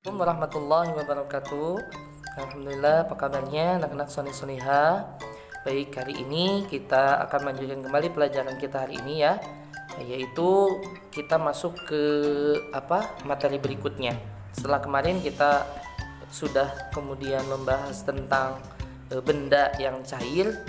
Assalamualaikum warahmatullahi wabarakatuh. Alhamdulillah, apa kabarnya anak-anak Soni-Soniha? Baik, hari ini kita akan melanjutkan kembali pelajaran kita hari ini ya, yaitu kita masuk ke materi berikutnya. Setelah kemarin kita sudah kemudian membahas tentang benda yang cair,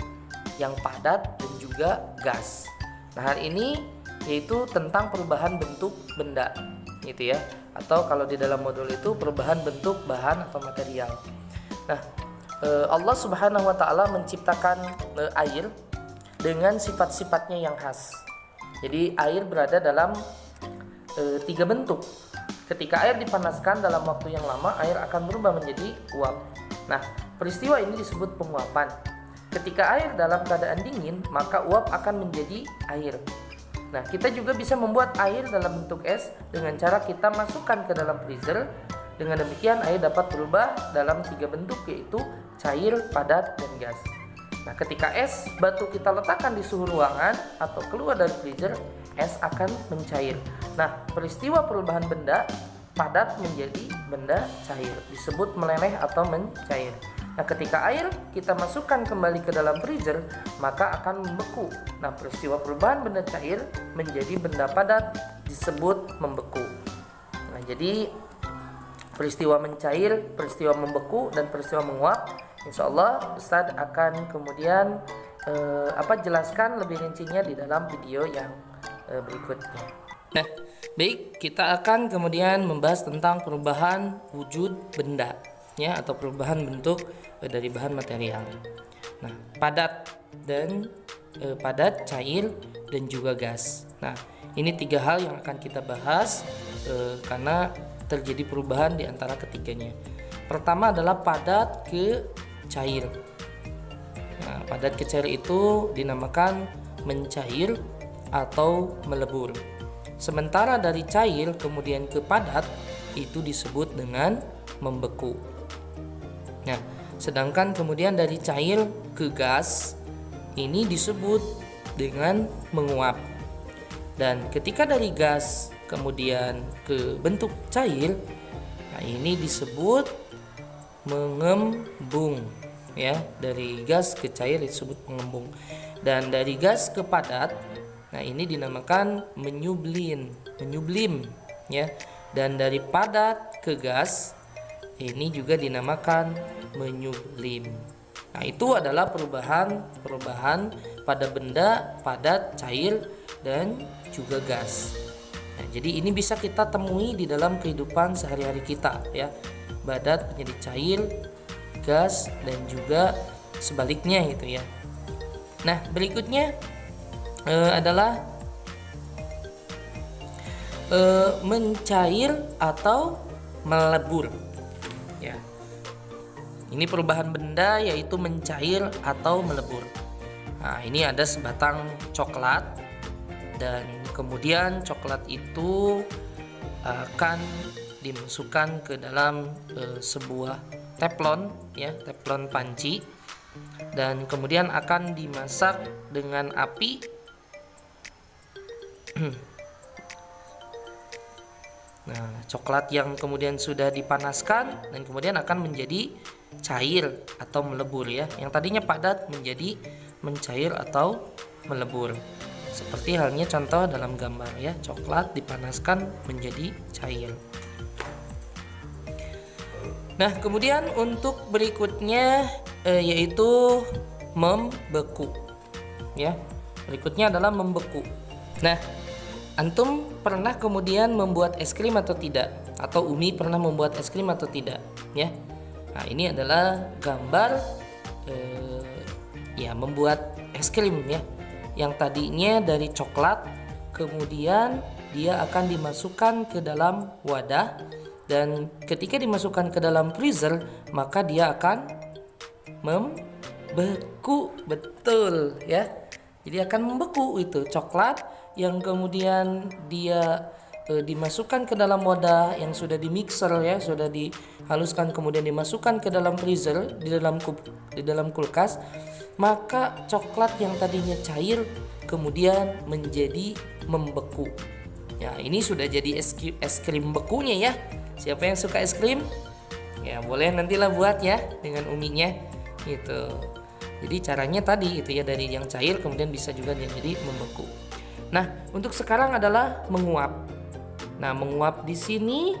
yang padat dan juga gas. Nah, hari ini yaitu tentang perubahan bentuk benda, gitu ya. Atau kalau di dalam modul itu perubahan bentuk bahan atau material. Nah, Allah Subhanahu wa taala menciptakan air dengan sifat-sifatnya yang khas. Jadi air berada dalam 3 bentuk. Ketika air dipanaskan dalam waktu yang lama, air akan berubah menjadi uap. Nah, peristiwa ini disebut penguapan. Ketika air dalam keadaan dingin, maka uap akan menjadi air. Nah, kita juga bisa membuat air dalam bentuk es dengan cara kita masukkan ke dalam freezer. Dengan demikian air dapat berubah dalam 3 bentuk, yaitu cair, padat, dan gas. Nah, ketika es batu kita letakkan di suhu ruangan atau keluar dari freezer, es akan mencair. Nah, peristiwa perubahan benda padat menjadi benda cair disebut meleleh atau mencair. Nah, ketika air kita masukkan kembali ke dalam freezer, maka akan membeku. Nah, peristiwa perubahan benda cair menjadi benda padat disebut membeku. Nah, jadi peristiwa mencair, peristiwa membeku, dan peristiwa menguap, insya Allah Ustadz akan kemudian jelaskan lebih rincinya di dalam video yang berikutnya. Nah, baik, kita akan kemudian membahas tentang perubahan wujud benda, ya, atau perubahan bentuk dari bahan material. Nah, padat, cair, dan juga gas. Nah, ini 3 hal yang akan kita bahas karena terjadi perubahan di antara ketiganya. Pertama adalah padat ke cair. Nah, padat ke cair itu dinamakan mencair atau melebur. Sementara dari cair kemudian ke padat itu disebut dengan membeku. Nah, sedangkan kemudian dari cair ke gas ini disebut dengan menguap. Dan ketika dari gas kemudian ke bentuk cair, nah ini disebut mengembung, ya. Dari gas ke cair disebut mengembung. Dan dari gas ke padat, nah ini dinamakan menyublim, ya. Dan dari padat ke gas ini juga dinamakan menyublim. Nah, itu adalah perubahan pada benda padat, cair, dan juga gas. Nah, jadi ini bisa kita temui di dalam kehidupan sehari-hari kita, ya. Padat menjadi cair, gas, dan juga sebaliknya, gitu ya. Nah, berikutnya adalah mencair atau melebur. Ya. Ini perubahan benda yaitu mencair atau melebur. Nah, ini ada sebatang coklat dan kemudian coklat itu akan dimasukkan ke dalam sebuah teflon, ya, teflon panci, dan kemudian akan dimasak dengan api Nah, coklat yang kemudian sudah dipanaskan dan kemudian akan menjadi cair atau melebur, ya. Yang tadinya padat menjadi mencair atau melebur. Seperti halnya contoh dalam gambar, ya. Coklat dipanaskan menjadi cair. Nah, kemudian untuk berikutnya yaitu membeku. Ya. Berikutnya adalah membeku. Nah, antum pernah kemudian membuat es krim atau tidak? Atau Umi pernah membuat es krim atau tidak? Ya. Nah, ini adalah gambar membuat es krim, ya. Yang tadinya dari coklat, kemudian dia akan dimasukkan ke dalam wadah, dan ketika dimasukkan ke dalam freezer maka dia akan membeku, betul, ya. Jadi akan membeku itu coklat yang kemudian dia dimasukkan ke dalam wadah yang sudah dimixer, ya, sudah dihaluskan, kemudian dimasukkan ke dalam freezer, di dalam kulkas, maka coklat yang tadinya cair kemudian menjadi membeku. Ya, ini sudah jadi es krim bekunya, ya. Siapa yang suka es krim? Ya boleh nantilah buat ya dengan uminya gitu. Jadi caranya tadi itu ya, dari yang cair kemudian bisa juga jadi membeku. Nah, untuk sekarang adalah menguap. Nah, menguap di sini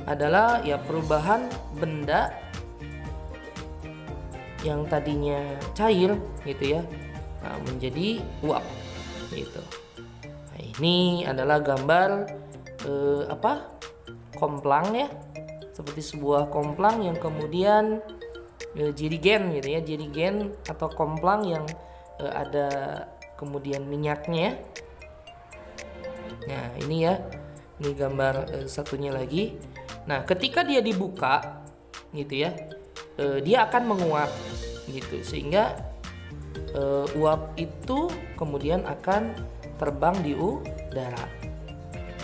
adalah ya perubahan benda yang tadinya cair gitu ya, nah, menjadi uap gitu. Nah, ini adalah gambar komplang ya, seperti sebuah komplang yang kemudian jirigen gitu ya, jirigen atau komplang yang ada kemudian minyaknya. Nah ini ya, ini gambar satunya lagi. Nah ketika dia dibuka gitu ya, dia akan menguap gitu, sehingga uap itu kemudian akan terbang di udara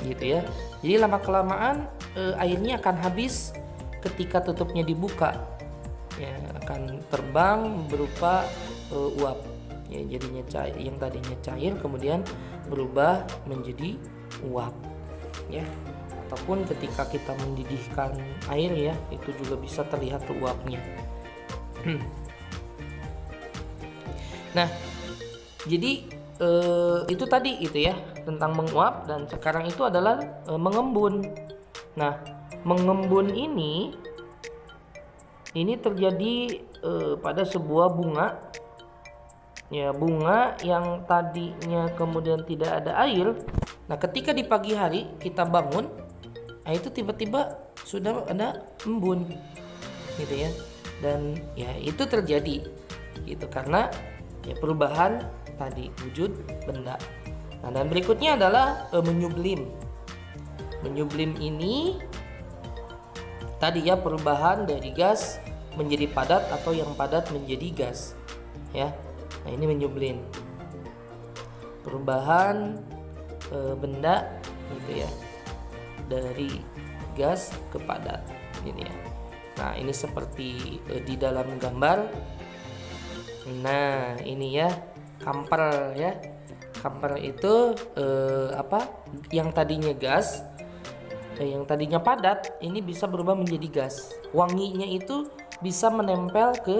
gitu ya. Jadi lama kelamaan airnya akan habis ketika tutupnya dibuka ya, akan terbang berupa uap ya, jadinya cair, yang tadinya cair kemudian berubah menjadi uap ya. Ataupun ketika kita mendidihkan air ya, itu juga bisa terlihat uapnya. Nah jadi itu tadi itu ya tentang menguap, dan sekarang itu adalah mengembun. Nah mengembun ini terjadi pada sebuah bunga ya, bunga yang tadinya kemudian tidak ada air. Nah ketika di pagi hari kita bangun, nah itu tiba-tiba sudah ada embun gitu ya, dan ya itu terjadi gitu karena ya perubahan tadi wujud benda. Nah dan berikutnya adalah menyublim. Menyublim ini tadi ya perubahan dari gas menjadi padat atau yang padat menjadi gas ya. Nah ini menyublim, perubahan benda gitu ya, dari gas ke padat gitu ya. Nah ini seperti di dalam gambar. Nah ini ya kamper ya. Kamper itu yang tadinya gas, yang tadinya padat ini bisa berubah menjadi gas. Wanginya itu bisa menempel ke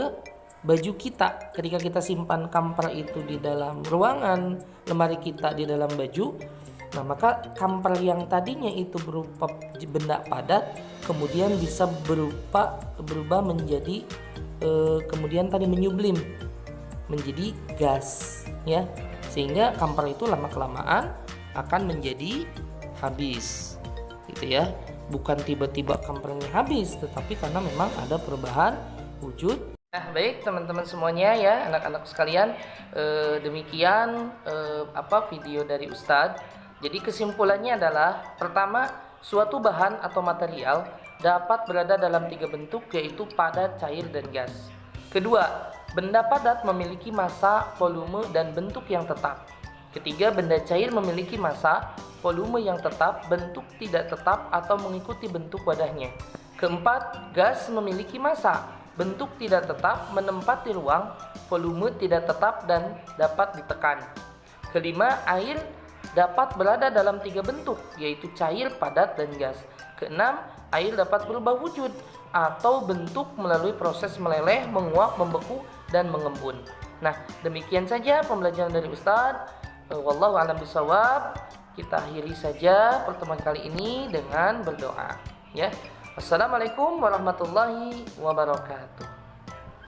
baju kita ketika kita simpan kamper itu di dalam ruangan, lemari kita di dalam baju. Nah maka kamper yang tadinya itu berupa benda padat kemudian bisa berubah menjadi kemudian tadi menyublim menjadi gas ya, sehingga kamper itu lama kelamaan akan menjadi habis gitu ya. Bukan tiba-tiba kampernya habis, tetapi karena memang ada perubahan wujud. Nah baik teman-teman semuanya ya, anak-anak sekalian, demikian video dari Ustadz. Jadi kesimpulannya adalah, pertama, suatu bahan atau material dapat berada dalam 3 bentuk, yaitu padat, cair, dan gas. Kedua, benda padat memiliki massa, volume, dan bentuk yang tetap. Ketiga, benda cair memiliki massa, volume yang tetap, bentuk tidak tetap atau mengikuti bentuk wadahnya. Keempat, gas memiliki massa, bentuk tidak tetap, menempati ruang, volume tidak tetap dan dapat ditekan. Kelima, air dapat berada dalam 3 bentuk, yaitu cair, padat, dan gas. Keenam, air dapat berubah wujud atau bentuk melalui proses meleleh, menguap, membeku, dan mengembun. Nah, demikian saja pembelajaran dari Ustadz. Wallahu a'lam bishawab. Kita akhiri saja pertemuan kali ini dengan berdoa ya. Assalamualaikum warahmatullahi wabarakatuh.